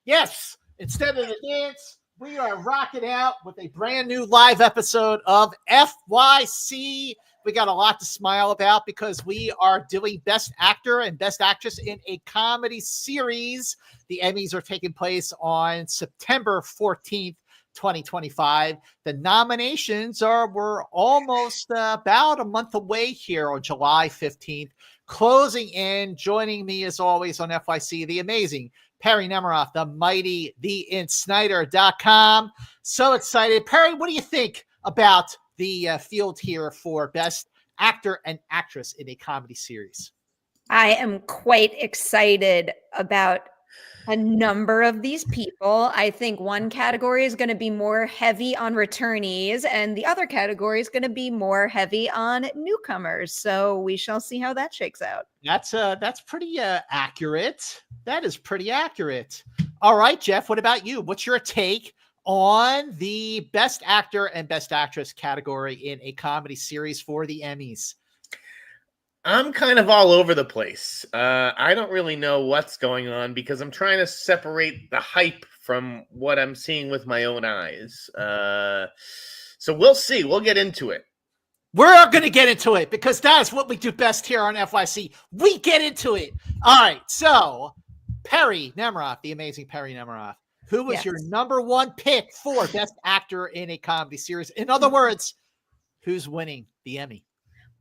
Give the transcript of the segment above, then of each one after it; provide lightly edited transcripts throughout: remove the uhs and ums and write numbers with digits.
Yes, instead of the dance, we are rocking out with a brand new live episode of FYC. We got a lot to smile about because we are doing Best Actor and Best Actress in a Comedy Series. The Emmys are taking place on September 14th. 2025. The nominations we're almost about a month away here on July 15th. Closing in, joining me as always on FYC, the amazing Perri Nemiroff, the mighty theinsnyder.com. So excited. Perri, what do you think about the field here for Best Actor and Actress in a Comedy Series? I am quite excited about a number of these people. I think one category is going to be more heavy on returnees, and the other category is going to be more heavy on newcomers. So we shall see how that shakes out. That's pretty accurate. That is pretty accurate. All right, Jeff, what about you? What's your take on the Best Actor and Best Actress category in a comedy series for the Emmys? I'm kind of all over the place. I don't really know what's going on because I'm trying to separate the hype from what I'm seeing with my own eyes. So we'll see. We'll get into it. We're going to get into it because that is what we do best here on FYC. We get into it. All right. So Perri Nemiroff, the amazing Perri Nemiroff, who was your number one pick for Best Actor in a Comedy Series? In other words, who's winning the Emmy?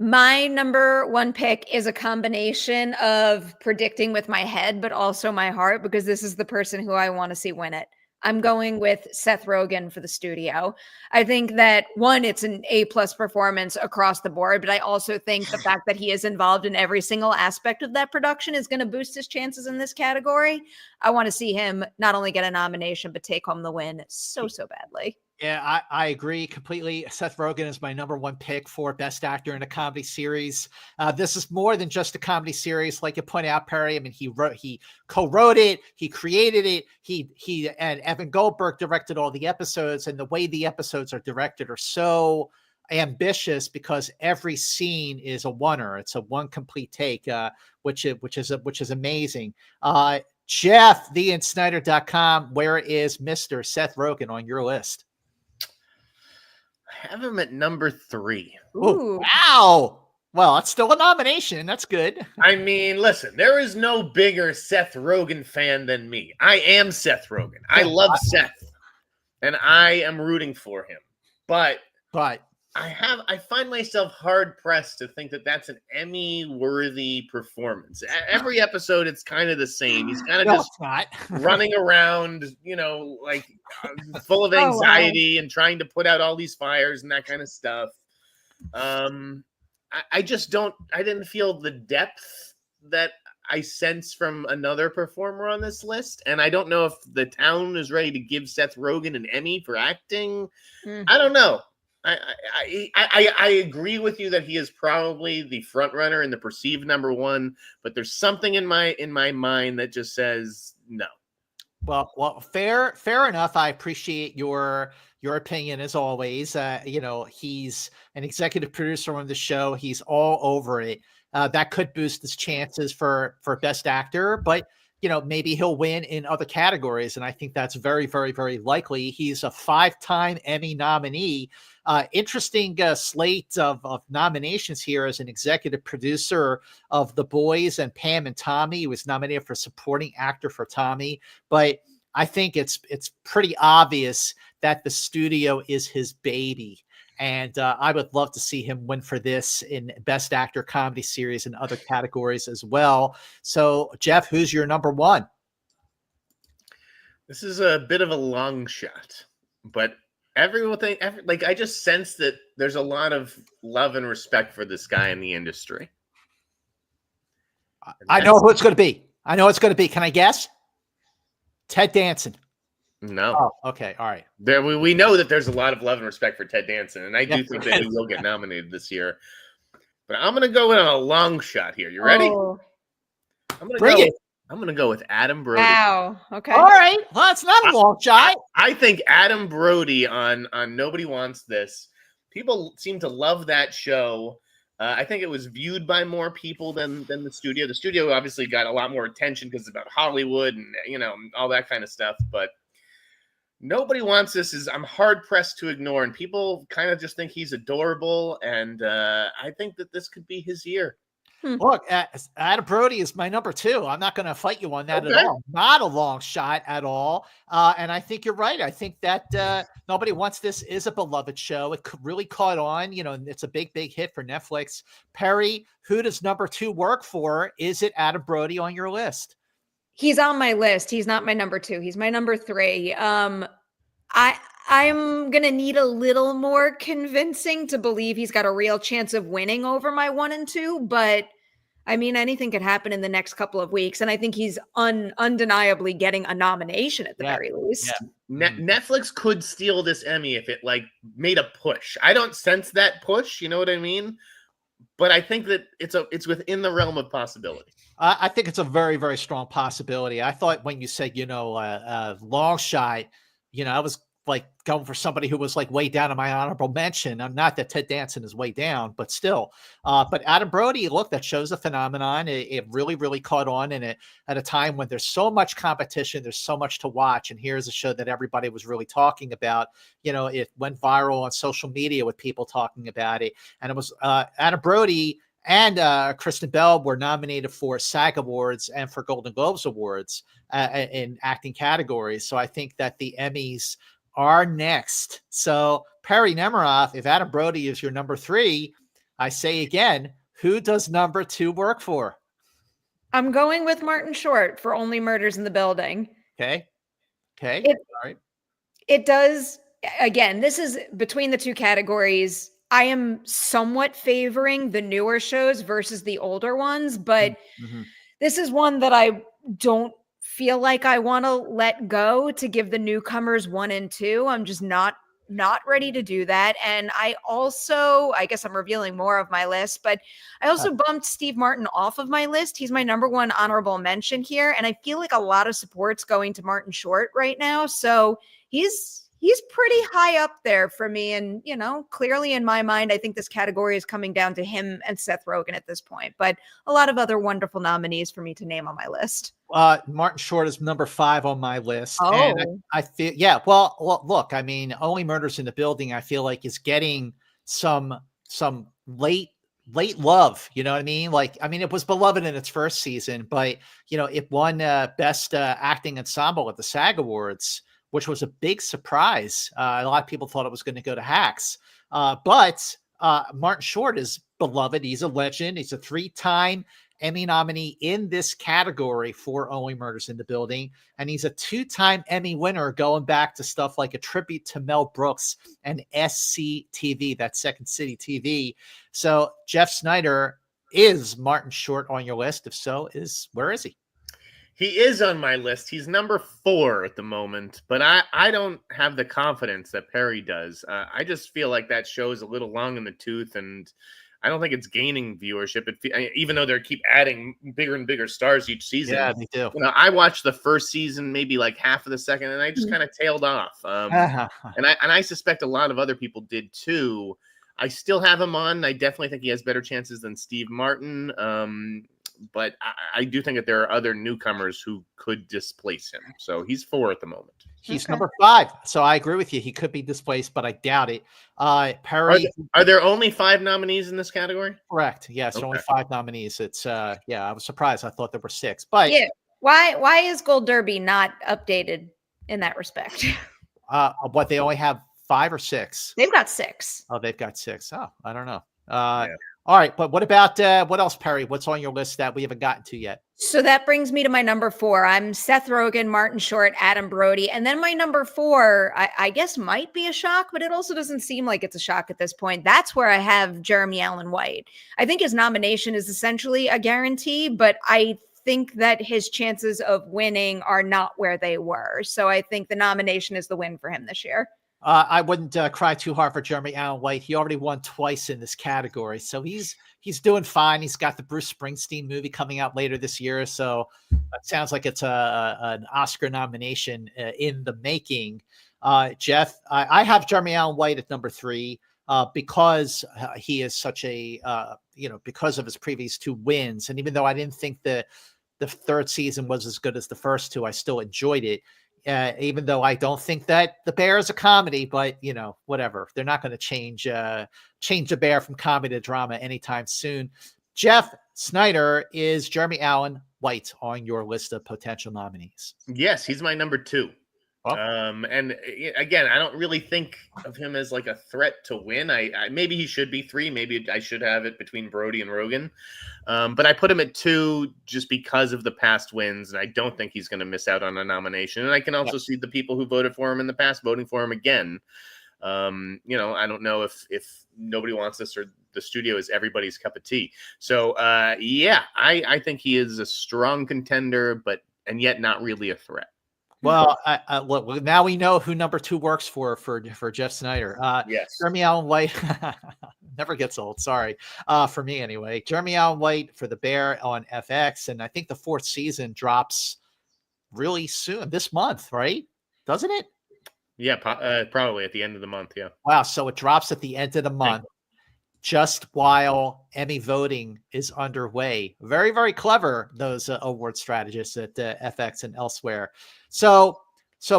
My number one pick is a combination of predicting with my head, but also my heart, because this is the person who I want to see win it. I'm going with Seth Rogen for The Studio. I think that, one, it's an A+ performance across the board, but I also think the fact that he is involved in every single aspect of that production is going to boost his chances in this category. I want to see him not only get a nomination, but take home the win so badly. Yeah, I agree completely. Seth Rogen is my number one pick for Best Actor in a Comedy Series. This is more than just a comedy series, like you point out, Perri. I mean, he co-wrote it, he created it. He and Evan Goldberg directed all the episodes, and the way the episodes are directed are so ambitious because every scene is a oneer. It's a one complete take, which is amazing. Jeff, theinsnyder.com, where is Mr. Seth Rogen on your list? I have him at number 3. Ooh, wow. Well, it's still a nomination. That's good. I mean, listen, there is no bigger Seth Rogen fan than me. I am Seth Rogen. I love Seth, and I am rooting for him. But I find myself hard pressed to think that that's an Emmy-worthy performance. Every episode, it's kind of the same. He's kind of just running around, like full of anxiety and trying to put out all these fires and that kind of stuff. I didn't feel the depth that I sense from another performer on this list. And I don't know if the town is ready to give Seth Rogen an Emmy for acting. I don't know. I agree with you that he is probably the front runner and the perceived number one, but there's something in my mind that just says no. Well, fair enough. I appreciate your opinion as always. He's an executive producer on the show. He's all over it. That could boost his chances for Best Actor, but maybe he'll win in other categories. And I think that's very, very, very likely. He's a 5-time Emmy nominee. Interesting slate of nominations here as an executive producer of The Boys and Pam and Tommy. He was nominated for supporting actor for Tommy, but I think it's pretty obvious that The Studio is his baby. And I would love to see him win for this in Best Actor Comedy Series and other categories as well. So, Jeff, who's your number one? This is a bit of a long shot, but I just sense that there's a lot of love and respect for this guy in the industry. I know who it's going to be. Can I guess? Ted Danson. No. Oh, okay. All right. We know that there's a lot of love and respect for Ted Danson, and I do think that he will get nominated this year. But I'm going to go in on a long shot here. You ready? Oh. I'm going to go with Adam Brody. Wow. Okay. All right. Well, it's not a long shot. I think Adam Brody on Nobody Wants This. People seem to love that show. I think it was viewed by more people than the studio. The studio obviously got a lot more attention because it's about Hollywood and all that kind of stuff. But nobody wants this. I'm hard pressed to ignore, and people kind of just think he's adorable. And I think that this could be his year. Look, Adam Brody is my number 2. I'm not going to fight you on that at all. Not a long shot at all. And I think you're right. I think that Nobody Wants This is a beloved show. It really caught on, and it's a big, big hit for Netflix. Perry, who does number 2 work for? Is it Adam Brody on your list? He's on my list. He's not my number 2. He's my number 3. I'm going to need a little more convincing to believe he's got a real chance of winning over my 1 and 2, but I mean, anything could happen in the next couple of weeks, and I think he's undeniably getting a nomination at the very least. Yeah. Netflix could steal this Emmy if it made a push. I don't sense that push, you know what I mean? But I think that it's within the realm of possibility. I think it's a very, very strong possibility. I thought when you said, long shot, I was going for somebody who was way down in my honorable mention. I'm not that Ted Danson is way down, but still. But Adam Brody, look, that show's a phenomenon. It really, really caught on at a time when there's so much competition, there's so much to watch. And here's a show that everybody was really talking about. It went viral on social media with people talking about it. And it was Adam Brody and Kristen Bell were nominated for SAG Awards and for Golden Globes Awards in acting categories. So I think that the Emmys are next. So Perri Nemiroff, if Adam Brody is your number 3, I say again, who does number 2 work for? I'm going with Martin Short for Only Murders in the Building. Okay. All right. It does. Again, this is between the 2 categories. I am somewhat favoring the newer shows versus the older ones, but this is one that I don't feel like I want to let go to give the newcomers 1 and 2. I'm just not ready to do that. And I guess I'm revealing more of my list, but I also bumped Steve Martin off of my list. He's my number 1 honorable mention here. And I feel like a lot of support's going to Martin Short right now. So he's pretty high up there for me. And, clearly in my mind, I think this category is coming down to him and Seth Rogen at this point, but a lot of other wonderful nominees for me to name on my list. Martin Short is number 5 on my list. Oh, and I feel, well, look, I mean, Only Murders in the Building, I feel like is getting some late love, you know what I mean? It was beloved in its first season, but it won best acting ensemble at the SAG Awards, which was a big surprise. A lot of people thought it was going to go to Hacks. But Martin Short is beloved. He's a legend. He's a 3-time Emmy nominee in this category for Only Murders in the Building. And he's a 2-time Emmy winner, going back to stuff like A Tribute to Mel Brooks and SCTV, that Second City TV. So Jeff Snyder, is Martin Short on your list? If so, where is he? He is on my list. He's number 4 at the moment, but I don't have the confidence that Perry does. I just feel like that show is a little long in the tooth, and I don't think it's gaining viewership. Even though they keep adding bigger and bigger stars each season. Yeah, they do. I watched the first season, maybe half of the second, and I just kind of tailed off. And I suspect a lot of other people did too. I still have him on. I definitely think he has better chances than Steve Martin. But I do think that there are other newcomers who could displace him. So he's 4 at the moment. He's number 5. So I agree with you. He could be displaced, but I doubt it. Perry, are there only 5 nominees in this category? Correct. Yes, only 5 nominees. It's I was surprised. I thought there were 6. But yeah, why is Gold Derby not updated in that respect? What, they only have 5 or 6? They've got 6. Oh, they've got 6. Oh, I don't know. All right, but what about what else, Perry? What's on your list that we haven't gotten to yet? So that brings me to my number 4. I'm Seth Rogen, Martin Short, Adam Brody. And then my number 4, I guess might be a shock, but it also doesn't seem like it's a shock at this point. That's where I have Jeremy Allen White. I think his nomination is essentially a guarantee, but I think that his chances of winning are not where they were. So I think the nomination is the win for him this year. I wouldn't cry too hard for Jeremy Allen White. He already won twice in this category, so he's doing fine. He's got the Bruce Springsteen movie coming out later this year, so it sounds like it's an Oscar nomination in the making. Jeff, I have Jeremy Allen White at number 3. because he is such a because of his previous 2 wins. And even though I didn't think the third season was as good as the first 2, I still enjoyed it. Even though I don't think that The Bear is a comedy, but whatever. They're not going to change The Bear from comedy to drama anytime soon. Jeff Snyder, is Jeremy Allen White on your list of potential nominees? Yes, he's my number 2. Oh. And again, I don't really think of him as like a threat to win. I maybe he should be 3. Maybe I should have it between Brody and Rogen. But I put him at 2 just because of the past wins, and I don't think he's going to miss out on a nomination. And I can also see the people who voted for him in the past voting for him again. I don't know if nobody wants this or the studio is everybody's cup of tea. So I think he is a strong contender, and yet not really a threat. Well, look, now we know who number 2 works for Jeff Snyder. Yes. Jeremy Allen White never gets old. Sorry. For me anyway. Jeremy Allen White for The Bear on FX. And I think the 4th season drops really soon this month, right? Doesn't it? Yeah, probably at the end of the month. Yeah. Wow. So it drops at the end of the month, just while Emmy voting is underway. Very, very clever, those award strategists at FX and elsewhere. So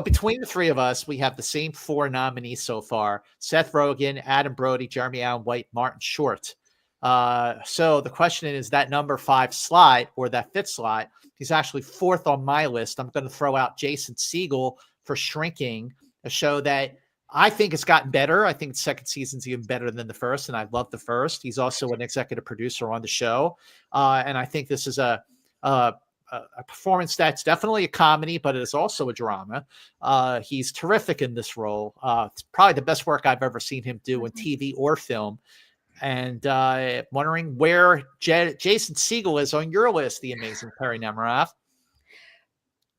between the 3 of us, we have the same 4 nominees so far: Seth Rogen, Adam Brody, Jeremy Allen White, Martin Short. So the question is, that number 5 slot or that 5th slot, he's actually 4th on my list. I'm going to throw out Jason Segel for Shrinking, a show that I think it's gotten better. I think the 2nd season's even better than the 1st, and I love the 1st. He's also an executive producer on the show. And I think this is a performance that's definitely a comedy, but it is also a drama. He's terrific in this role. It's probably the best work I've ever seen him do in TV or film. And wondering where Jason Segel is on your list, the amazing Perri Nemiroff.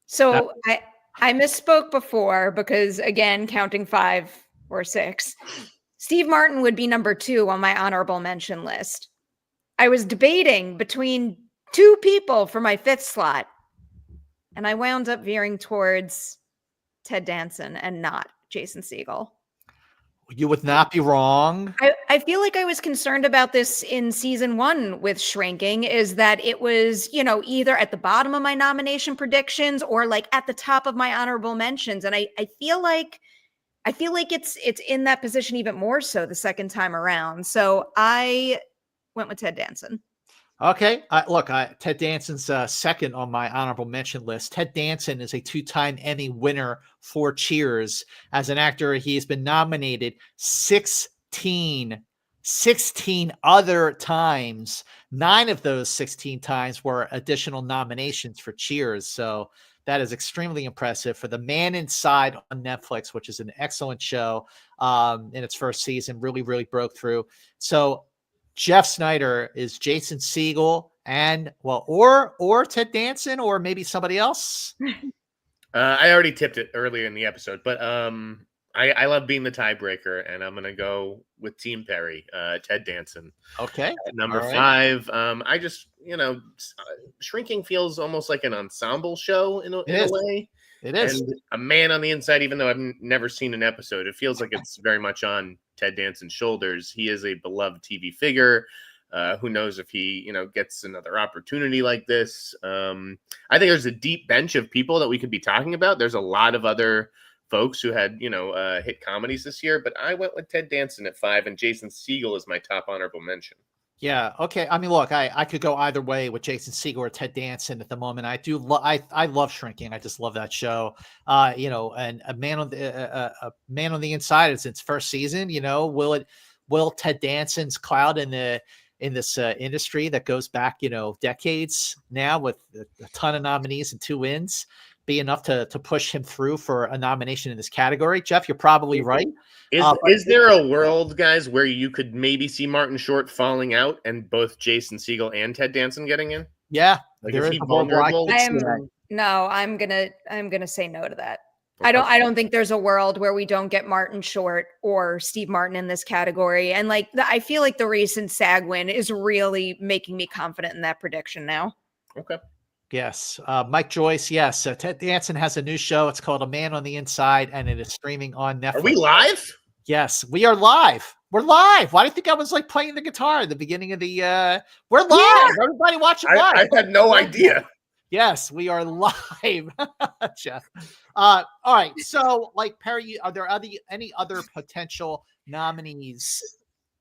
So I misspoke before because, again, counting 5 or 6, Steve Martin would be number 2 on my honorable mention list. I was debating between 2 people for my 5th slot, and I wound up veering towards Ted Danson and not Jason Segel. You would not be wrong. I feel like I was concerned about this in season 1 with Shrinking, is that it was, either at the bottom of my nomination predictions or like at the top of my honorable mentions. And I feel like it's in that position even more so the second time around. So I went with Ted Danson. Okay. Look, Ted Danson's 2nd on my honorable mention list. Ted Danson is a 2-time Emmy winner for Cheers. As an actor, he has been nominated 16 other times. 9 of those 16 times were additional nominations for Cheers. So that is extremely impressive for The Man Inside on Netflix, which is an excellent show in its 1st season. Really, really broke through. So Jeff Snyder is Jason Segel or Ted Danson, or maybe somebody else. I already tipped it earlier in the episode, but I love being the tiebreaker, and I'm going to go with Team Perri, Ted Danson. Okay. At number 5. I just, Shrinking feels almost like an ensemble show in a way. It is. And A Man on the Inside, even though I've never seen an episode, it feels like it's very much on Ted Danson's shoulders. He is a beloved TV figure. Who knows if he, gets another opportunity like this. I think there's a deep bench of people that we could be talking about. There's a lot of other folks who had, hit comedies this year, but I went with Ted Danson at 5, and Jason Segel is my top honorable mention. Yeah. Okay. I mean, look, I could go either way with Jason Segel or Ted Danson at the moment. I do. I love Shrinking. I just love that show. And a Man on the Inside is its 1st season. Will Ted Danson's clout in this industry that goes back, decades now, with a ton of nominees and 2 wins, be enough to push him through for a nomination in this category? Jeff, you're probably right. Is there a world, guys, where you could maybe see Martin Short falling out and both Jason Segel and Ted Danson getting in? Yeah, there is vulnerable. I'm gonna say no to that. Okay. I don't think there's a world where we don't get Martin Short or Steve Martin in this category. And I feel like the recent SAG win is really making me confident in that prediction now. Okay. Yes. Mike Joyce. Yes. Ted Danson has a new show. It's called A Man on the Inside, and it is streaming on Netflix. Are we live? Yes, we are live. We're live. Why do you think I was like playing the guitar at the beginning of the we're live. Yeah. Everybody watching live. I had no idea. Yes, we are live. Jeff. All right. So like Perri, are there any other potential nominees?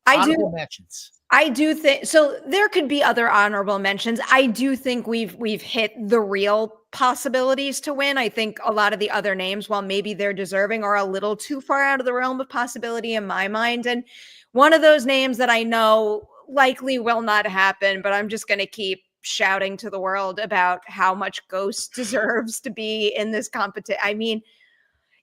Honorable mentions. I do think so. There could be other honorable mentions. I do think we've hit the real possibilities to win. I think a lot of the other names, while maybe they're deserving, are a little too far out of the realm of possibility in my mind. And one of those names that I know likely will not happen, but I'm just going to keep shouting to the world about how much Ghost deserves to be in this competition. I mean,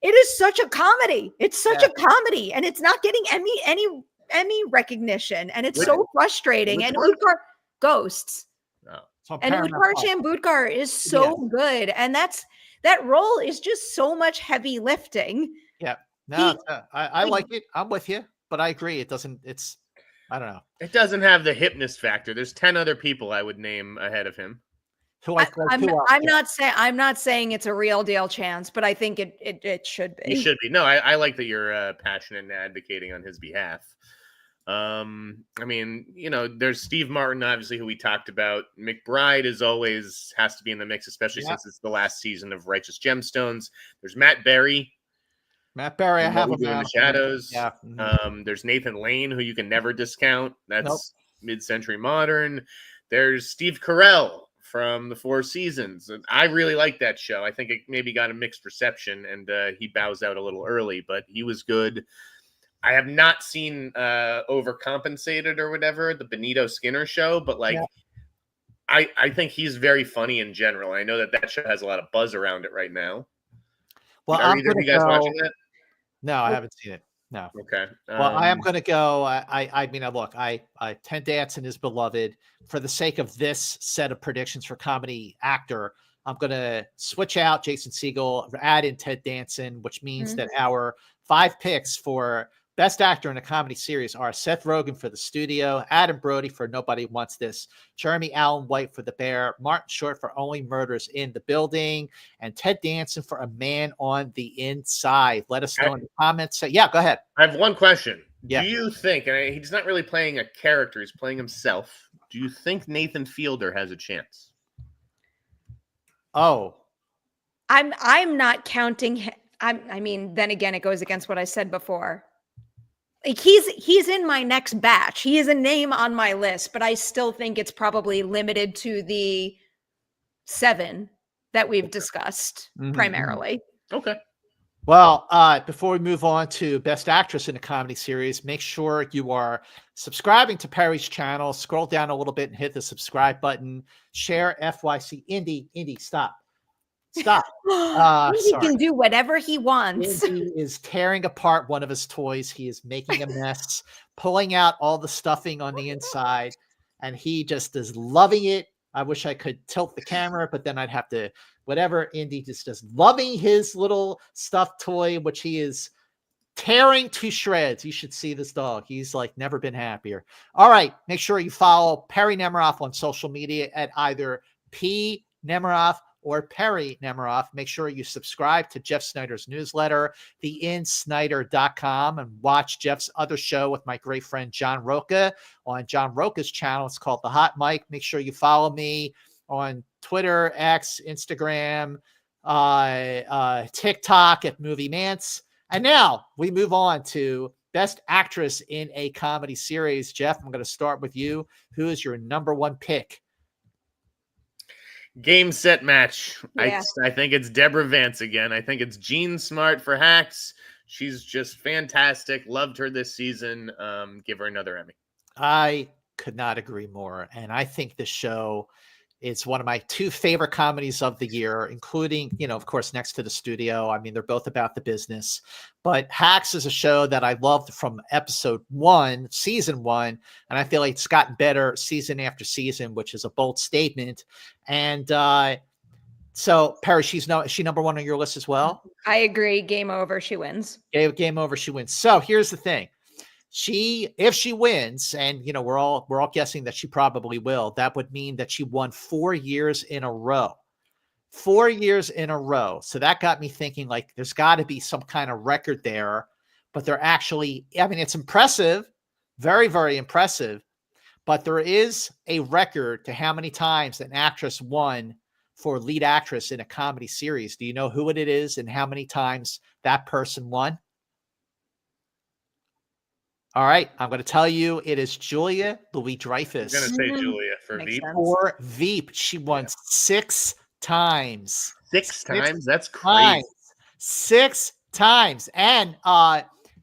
it is such a comedy. It's such a comedy, and it's not getting Emmy recognition, and it's so frustrating. And Ghosts. No. And Utkarsh Ambudkar is so good, and that role is just so much heavy lifting. Yeah, no, I like it. I'm with you, but I agree. It doesn't. It's I don't know. It doesn't have the hipness factor. There's 10 other people I would name ahead of him. I'm not saying it's a real deal chance, but I think it should be. He should be. No, I like that you're passionate and advocating on his behalf. I mean, there's Steve Martin, obviously, who we talked about. McBride has to be in the mix, especially since it's the last season of Righteous Gemstones. There's Matt Berry. I have him in the shadows. Yeah. There's Nathan Lane, who you can never discount. That's mid-century modern. There's Steve Carell from The Four Seasons. And I really like that show. I think it maybe got a mixed reception, and he bows out a little early, but he was good. I have not seen Overcompensated or whatever, the Benito Skinner show, but I think he's very funny in general. I know that show has a lot of buzz around it right now. Well, are either of you guys watching that? No, I haven't seen it. No. Okay. Well, I am going to go. I mean, look, Ted Danson is beloved. For the sake of this set of predictions for comedy actor, I'm going to switch out Jason Segel, add in Ted Danson, which means that our 5 picks for Best Actor in a Comedy Series are Seth Rogen for The Studio, Adam Brody for Nobody Wants This, Jeremy Allen White for The Bear, Martin Short for Only Murders in the Building, and Ted Danson for A Man on the Inside. Let us know in the comments. Yeah, go ahead. I have one question. Yeah. Do you think, and he's not really playing a character, he's playing himself, do you think Nathan Fielder has a chance? Oh. I'm not counting him. I mean, then again, it goes against what I said before. Like he's in my next batch. He is a name on my list, but I still think it's probably limited to the 7 that we've discussed primarily. Okay. Well, before we move on to Best Actress in a Comedy Series, make sure you are subscribing to Perri's channel. Scroll down a little bit and hit the subscribe button. Share FYC. Indy, stop. He can do whatever he wants. He is tearing apart one of his toys. He is making a mess, pulling out all the stuffing on the inside, and he just is loving it. I wish I could tilt the camera, but then I'd have to, whatever. Indy just loving his little stuffed toy, which he is tearing to shreds. You should see this dog. He's like never been happier. All right. Make sure you follow Perri Nemiroff on social media at either P Nemiroff or Perri Nemiroff. Make sure you subscribe to Jeff Snyder's newsletter, theinsnyder.com, and watch Jeff's other show with my great friend John Roca on John Roca's channel. It's called The Hot Mic. Make sure you follow me on Twitter, X, Instagram, TikTok at Movie Mance. And now we move on to Best Actress in a Comedy Series. Jeff, I'm going to start with you. Who is your number 1 pick? Game, set, match. Yeah. I think it's Deborah Vance again. I think it's Jean Smart for Hacks. She's just fantastic. Loved her this season. Give her another Emmy. I could not agree more. And I think the show is one of my 2 favorite comedies of the year, including, of course, Next to the Studio. I mean, they're both about the business. But Hacks is a show that I loved from episode 1, season 1. And I feel like it's gotten better season after season, which is a bold statement. And so, Perri, is she number 1 on your list as well? I agree. Game over. She wins. Game over. She wins. So here's the thing. If she wins, and we're all guessing that she probably will, that would mean that she won 4 years in a row. 4 years in a row. So that got me thinking, like, there's got to be some kind of record there. but they're actually, I mean, it's impressive, very, very impressive, but there is a record to how many times an actress won for lead actress in a comedy series. Do you know who it is and how many times that person won? All right, I'm going to tell you, it is Julia Louis-Dreyfus. I'm going to say Julia for Makes Veep. sense. For Veep, she won 6 times. Six times? That's crazy. Times. 6 times. And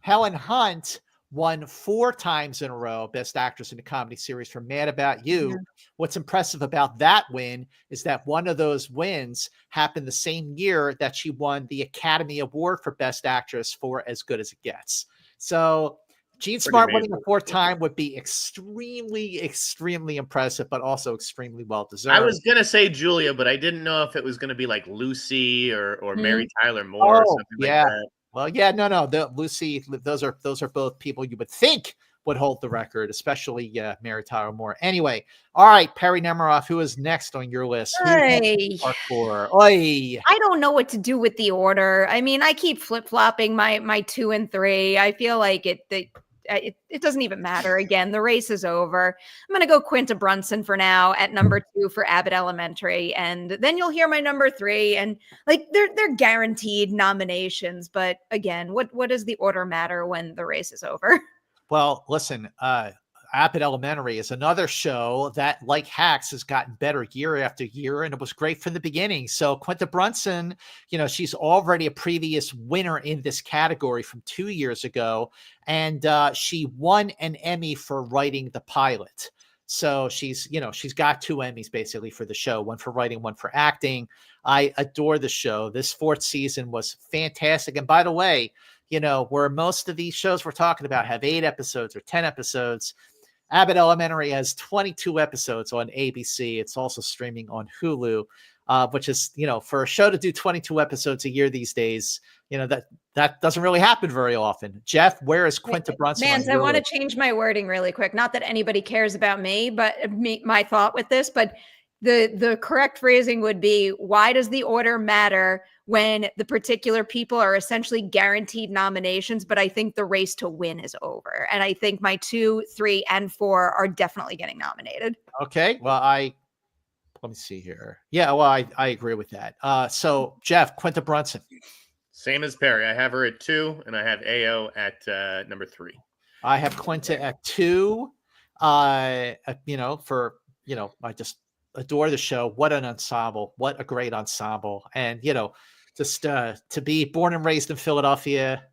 Helen Hunt won 4 times in a row, Best Actress in a Comedy Series for Mad About You. What's impressive about that win is that one of those wins happened the same year that she won the Academy Award for Best Actress for As Good as It Gets. So Jean Smart winning a 4th time would be extremely, extremely impressive, but also extremely well-deserved. I was going to say Julia, but I didn't know if it was going to be like Lucy or Mary Tyler Moore or something like that. Well, yeah, no. Lucy, those are both people you would think would hold the record, especially Mary Tyler Moore. Anyway, all right, Perri Nemiroff, who is next on your list? I don't know what to do with the order. I mean, I keep flip-flopping my 2 and 3. I feel like it doesn't even matter. Again, the race is over. I'm going to go Quinta Brunson for now at number 2 for Abbott Elementary. And then you'll hear my number 3. And like, they're guaranteed nominations. But again, what does the order matter when the race is over? Well, listen, Abbott Elementary is another show that, like Hacks, has gotten better year after year, and it was great from the beginning. So Quinta Brunson, she's already a previous winner in this category from 2 years ago, and she won an Emmy for writing the pilot. So she's got 2 Emmys basically for the show, one for writing, one for acting. I adore the show. This 4th season was fantastic. And by the way, where most of these shows we're talking about have 8 episodes or 10 episodes, Abbott Elementary has 22 episodes on ABC. It's also streaming on Hulu, which is, for a show to do 22 episodes a year these days, that doesn't really happen very often. Jeff, where is Quinta Brunson? Mans, I want to change my wording really quick. Not that anybody cares about me, but my thought with this, but the correct phrasing would be, why does the order matter when the particular people are essentially guaranteed nominations? But I think the race to win is over. And I think my 2, 3, and 4 are definitely getting nominated. Okay. Well, let me see here. Yeah, well, I agree with that. So Jeff, Quinta Brunson. Same as Perri. I have her at 2, and I have Ayo at number 3. I have Quinta at 2. I just adore the show. What an ensemble. What a great ensemble. And, just to be born and raised in Philadelphia.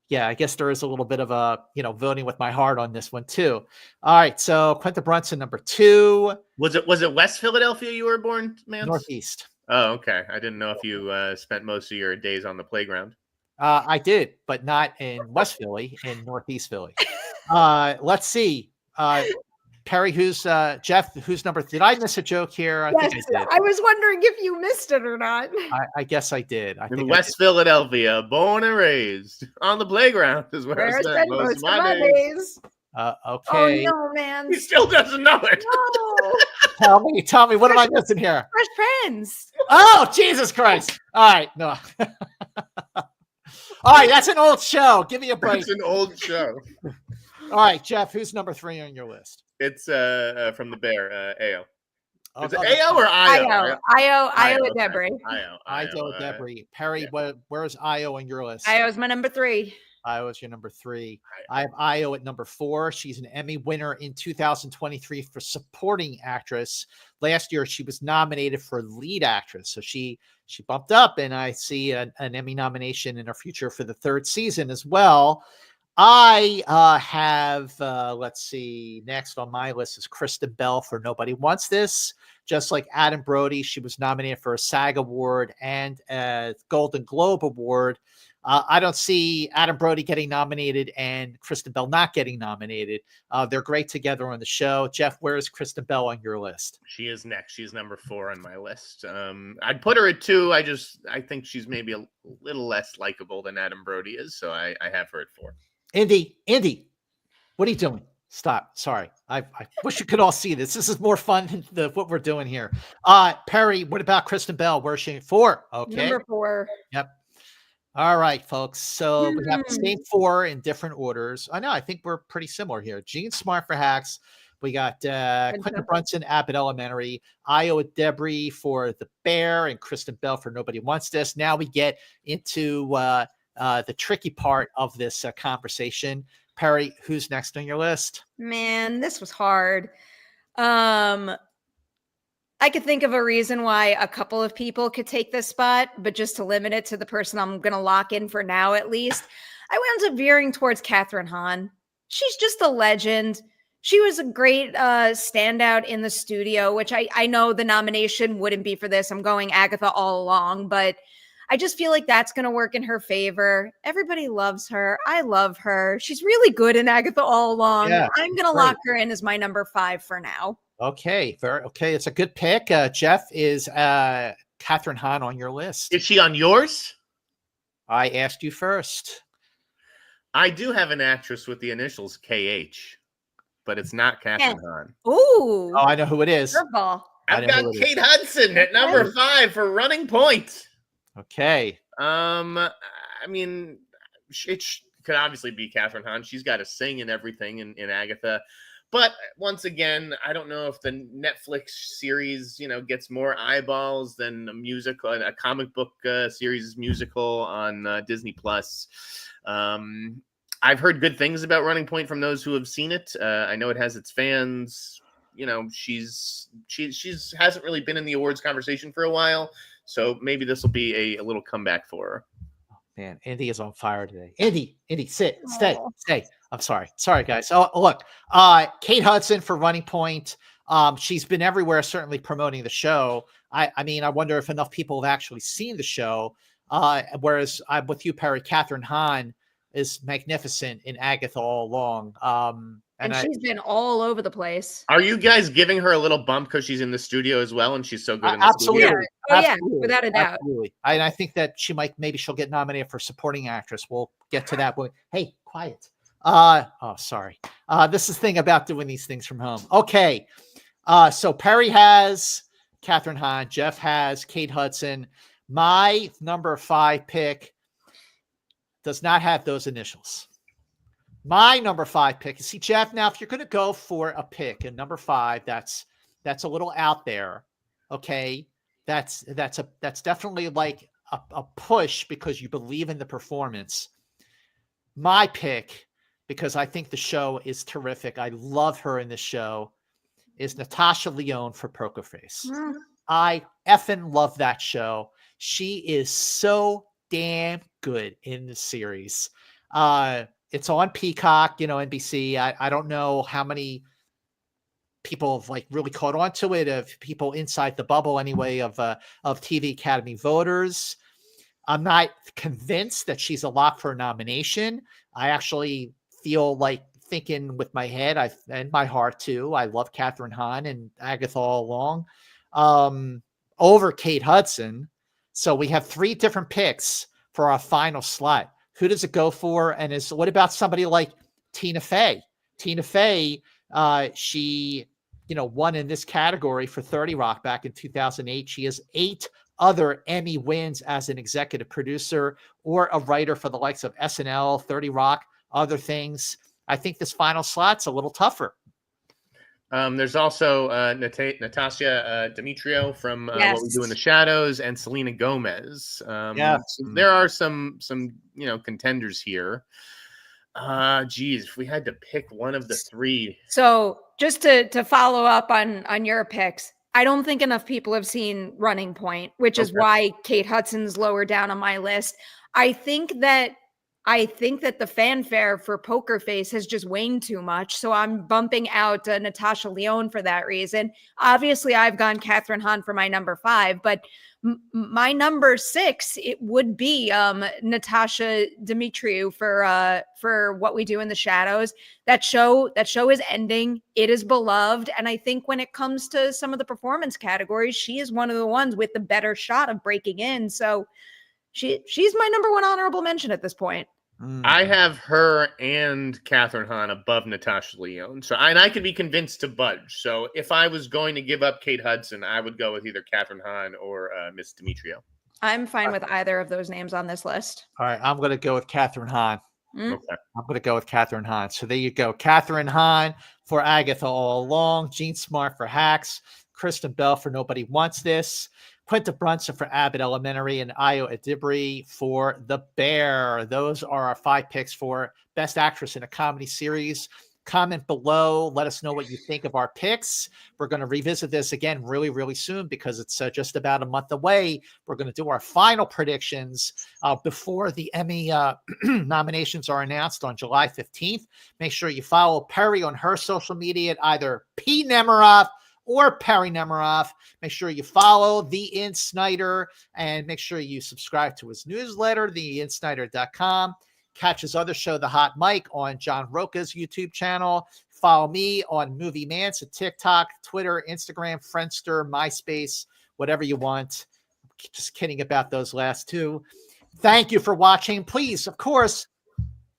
Yeah, I guess there is a little bit of a, voting with my heart on this one too. All right. So Quinta Brunson, number 2. Was it West Philadelphia you were born, man? Northeast. Oh, okay. I didn't know if you spent most of your days on the playground. I did, but not in West Philly, in Northeast Philly. Let's see. Perri, who's Jeff? Who's number 3? Did I miss a joke here? I think I did. I was wondering if you missed it or not. I guess I did. In West Philadelphia, born and raised on the playground is where I spent most of my days. Okay. Oh no, man! He still doesn't know it. No. Tell me, what am I missing here? Fresh Prince. Oh, Jesus Christ! All right, no. All right, that's an old show. Give me a break. It's an old show. All right, Jeff, who's number 3 on your list? It's from the Bear, Ayo. Is it Ayo or Ayo? Ayo Edebiri. Ayo Edebiri. Perri, where's Ayo on your list? Ayo is my number 3. Ayo is your number 3. I have Ayo at number 4. She's an Emmy winner in 2023 for supporting actress. Last year, she was nominated for lead actress. So she bumped up, and I see an Emmy nomination in her future for the 3rd season as well. I have, let's see, next on my list is Kristen Bell for Nobody Wants This. Just like Adam Brody, she was nominated for a SAG Award and a Golden Globe Award. I don't see Adam Brody getting nominated and Kristen Bell not getting nominated. They're great together on the show. Jeff, where is Kristen Bell on your list? She is next. She's number 4 on my list. I'd put her at 2. I think she's maybe a little less likable than Adam Brody is, so I have her at 4. Indy, what are you doing? Stop. Sorry. I wish you could all see this. This is more fun than what we're doing here. Perri, what about Kristen Bell? Where's she? 4. Okay. Number 4. Yep. All right, folks. So we have the same 4 in different orders. I know. I think we're pretty similar here. Gene Smart for Hacks. We got Quinta Brunson, Abbott Elementary, Ayo Edebiri for The Bear, and Kristen Bell for Nobody Wants This. Now we get into the tricky part of this conversation. Perri, who's next on your list? Man, this was hard. I could think of a reason why a couple of people could take this spot, but just to limit it to the person I'm going to lock in for now, at least, I wound up veering towards Kathryn Hahn. She's just a legend. She was a great standout in the studio, which I know the nomination wouldn't be for this. I'm going Agatha all along, but I just feel like that's going to work in her favor. Everybody loves her. I love her. She's really good in Agatha all along. Yeah, I'm going to lock her in as my number 5 for now. Okay, okay. It's a good pick. Jeff, is Kathryn Hahn on your list? Is she on yours? I asked you first. I do have an actress with the initials KH, but it's not Kathryn Hahn. Ooh. Oh, I know who it is. Curveball. I've got Kate Hudson at number 5 for Running Point. Okay. I mean, it could obviously be Kathryn Hahn. She's got to sing and everything in Agatha. But once again, I don't know if the Netflix series, gets more eyeballs than a comic book series musical on Disney Plus. I've heard good things about Running Point from those who have seen it. I know it has its fans. She's hasn't really been in the awards conversation for a while, so maybe this will be a little comeback for her. Man, Indy is on fire today. Indy, stay. I'm sorry, guys. Oh, look, Kate Hudson for Running Point. She's been everywhere, certainly promoting the show. I mean, I wonder if enough people have actually seen the show. Whereas I'm with you, Perri. Kathryn Hahn is magnificent in Agatha all along. And she's been all over the place. Are you guys giving her a little bump because she's in the studio as well, and she's so good in the absolutely. studio? Oh, yeah, without a doubt. Absolutely. I think that maybe she'll get nominated for supporting actress. We'll get to that. But hey, quiet. Sorry. This is the thing about doing these things from home. Okay. So Perri has Kathryn Hahn. Jeff has Kate Hudson. My number 5 pick does not have those initials. My number 5 pick. See, Jeff, now if you're going to go for a pick in number 5, that's a little out there. Okay. That's definitely like a push because you believe in the performance. My pick, because I think the show is terrific, I love her in the show, is Natasha Lyonne for Poker Face. I effing love that show. She is so damn good in the series. It's on Peacock, NBC. I don't know how many people have really caught on to it, of people inside the bubble anyway, of TV Academy voters. I'm not convinced that she's a lock for a nomination. I actually feel like thinking with my head, and my heart too, I love Kathryn Hahn and Agatha all along, over Kate Hudson. So we have 3 different picks for our final slot. Who does it go for? And what about somebody like Tina Fey? Tina Fey, she, won in this category for 30 Rock back in 2008. She has 8 other Emmy wins as an executive producer or a writer for the likes of SNL, 30 Rock, other things. I think this final slot's a little tougher. There's also Natasha Demetrio from What We Do in the Shadows, and Selena Gomez. So there are some contenders here. Geez, if we had to pick one of the 3. So just to follow up on your picks, I don't think enough people have seen Running Point, which is why Kate Hudson's lower down on my list. I think that the fanfare for Poker Face has just waned too much. So I'm bumping out Natasha Lyonne for that reason. Obviously, I've gone Kathryn Hahn for my number 5, but my number 6, it would be Natasha Demetriou for What We Do in the Shadows. That show is ending. It is beloved. And I think when it comes to some of the performance categories, she is one of the ones with the better shot of breaking in. So she's my number 1 honorable mention at this point. I have her and Kathryn Hahn above Natasha Lyonne. And I could be convinced to budge. So if I was going to give up Kate Hudson, I would go with either Kathryn Hahn or Miss Demetrio. I'm fine with either of those names on this list. All right, I'm going to go with Catherine Hahn. Mm. Okay. I'm going to go with Catherine Hahn. So there you go. Catherine Hahn for Agatha All Along, Jean Smart for Hacks, Kristen Bell for Nobody Wants This, Quinta Brunson for Abbott Elementary, and Ayo Edebiri for The Bear. Those are our 5 picks for Best Actress in a Comedy Series. Comment below. Let us know what you think of our picks. We're going to revisit this again really, really soon because it's just about a month away. We're going to do our final predictions before the Emmy nominations are announced on July 15th. Make sure you follow Perri on her social media at either P. Nemiroff or Perri Nemiroff. Make sure you follow The In Snyder and make sure you subscribe to his newsletter, theinsnyder.com. Catch his other show, The Hot Mic, on John Roca's YouTube channel. Follow me on Movie Mance at TikTok, Twitter, Instagram, Friendster, MySpace, whatever you want. Just kidding about those last 2. Thank you for watching. Please, of course,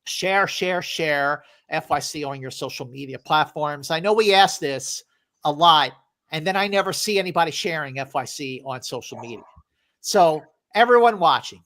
share FYC on your social media platforms. I know we ask this a lot, and then I never see anybody sharing FYC on social media. So everyone watching,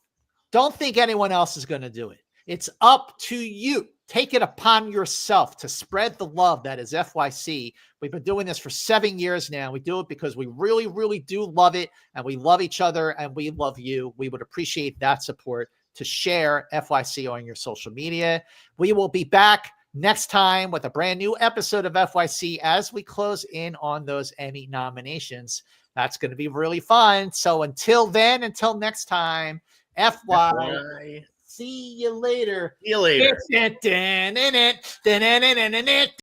don't think anyone else is going to do it. It's up to you. Take it upon yourself to spread the love that is FYC. We've been doing this for 7 years now. We do it because we really, really do love it, and we love each other, and we love you. We would appreciate that support to share FYC on your social media. We will be back next time with a brand new episode of FYC as we close in on those Emmy nominations. That's going to be really fun. So until then, until next time, FY. See you later. See you later.